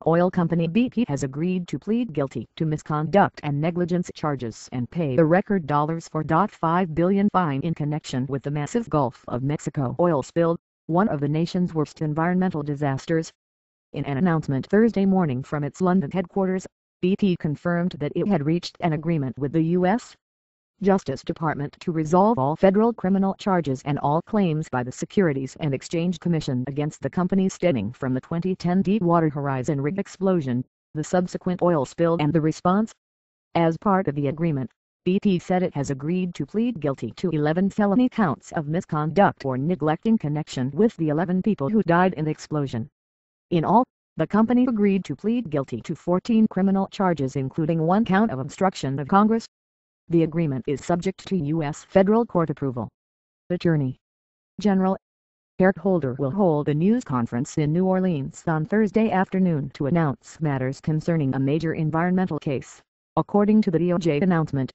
Oil company BP has agreed to plead guilty to misconduct and negligence charges and pay the record $4.5 billion fine in connection with the massive Gulf of Mexico oil spill, one of the nation's worst environmental disasters. In an announcement Thursday morning from its London headquarters, BP confirmed that it had reached an agreement with the U.S. Justice Department to resolve all federal criminal charges and all claims by the Securities and Exchange Commission against the company stemming from the 2010 Deepwater Horizon rig explosion, the subsequent oil spill and the response. As part of the agreement, BP said it has agreed to plead guilty to 11 felony counts of misconduct or neglect in connection with the 11 people who died in the explosion. In all, the company agreed to plead guilty to 14 criminal charges including 1 count of obstruction of Congress. The agreement is subject to U.S. federal court approval. Attorney General Eric Holder will hold a news conference in New Orleans on Thursday afternoon to announce matters concerning a major environmental case, according to the DOJ announcement.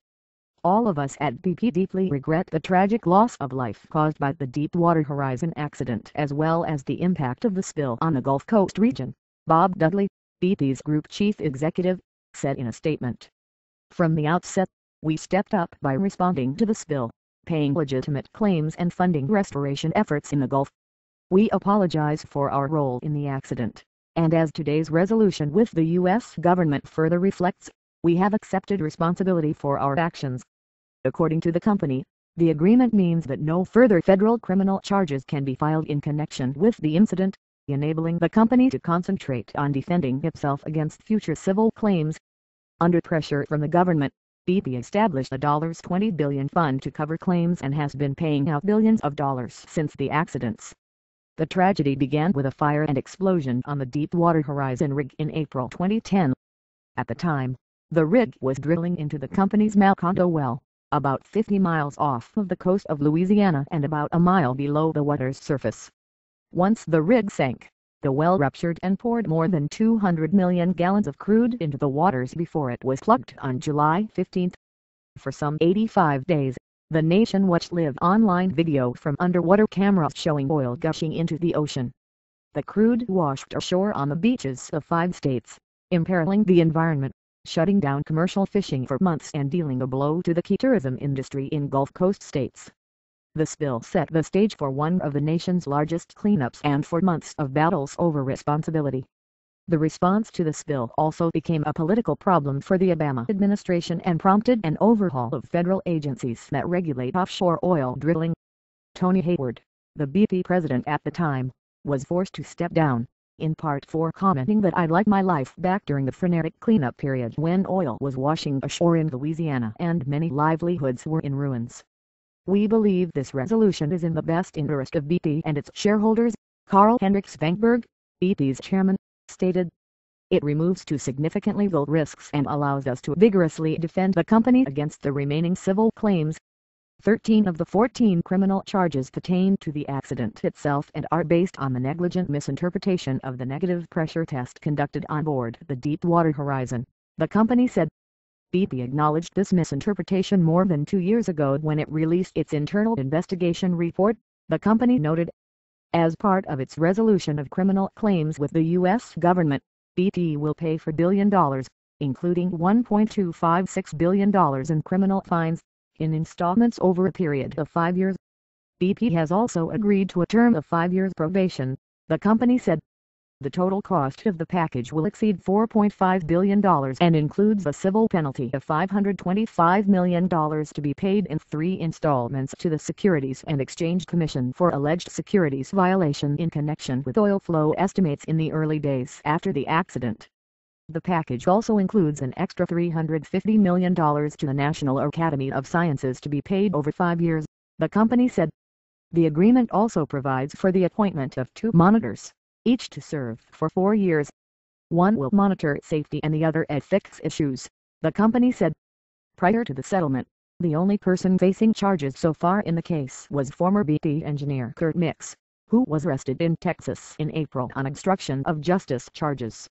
All of us at BP deeply regret the tragic loss of life caused by the Deepwater Horizon accident as well as the impact of the spill on the Gulf Coast region, Bob Dudley, BP's group chief executive, said in a statement. From the outset, we stepped up by responding to the spill, paying legitimate claims and funding restoration efforts in the Gulf. We apologize for our role in the accident, and as today's resolution with the U.S. government further reflects, we have accepted responsibility for our actions. According to the company, the agreement means that no further federal criminal charges can be filed in connection with the incident, enabling the company to concentrate on defending itself against future civil claims. Under pressure from the government, BP established a $20 billion fund to cover claims and has been paying out billions of dollars since the accidents. The tragedy began with a fire and explosion on the Deepwater Horizon rig in April 2010. At the time, the rig was drilling into the company's Macondo well, about 50 miles off of the coast of Louisiana and about a mile below the water's surface. Once the rig sank, the well ruptured and poured more than 200 million gallons of crude into the waters before it was plugged on July 15. For some 85 days, the nation watched live online video from underwater cameras showing oil gushing into the ocean. The crude washed ashore on the beaches of 5 states, imperiling the environment, shutting down commercial fishing for months and dealing a blow to the key tourism industry in Gulf Coast states. The spill set the stage for one of the nation's largest cleanups and for months of battles over responsibility. The response to the spill also became a political problem for the Obama administration and prompted an overhaul of federal agencies that regulate offshore oil drilling. Tony Hayward, the BP president at the time, was forced to step down, in part for commenting that "I'd like my life back during the frenetic cleanup period when oil was washing ashore in Louisiana and many livelihoods were in ruins." We believe this resolution is in the best interest of BP and its shareholders, Carl Hendrik Svanberg, BP's chairman, stated. It removes 2 significant legal risks and allows us to vigorously defend the company against the remaining civil claims. 13 of the 14 criminal charges pertain to the accident itself and are based on the negligent misinterpretation of the negative pressure test conducted on board the Deepwater Horizon, the company said. BP acknowledged this misinterpretation more than 2 years ago when it released its internal investigation report, the company noted. As part of its resolution of criminal claims with the U.S. government, BP will pay $4 billion, including $1.256 billion in criminal fines, in installments over a period of 5 years. BP has also agreed to a term of 5 years probation, the company said. The total cost of the package will exceed $4.5 billion and includes a civil penalty of $525 million to be paid in 3 installments to the Securities and Exchange Commission for alleged securities violation in connection with oil flow estimates in the early days after the accident. The package also includes an extra $350 million to the National Academy of Sciences to be paid over 5 years, the company said. The agreement also provides for the appointment of 2 monitors, each to serve for 4 years. One will monitor safety and the other ethics issues, the company said. Prior to the settlement, the only person facing charges so far in the case was former BP engineer Kurt Mix, who was arrested in Texas in April on obstruction of justice charges.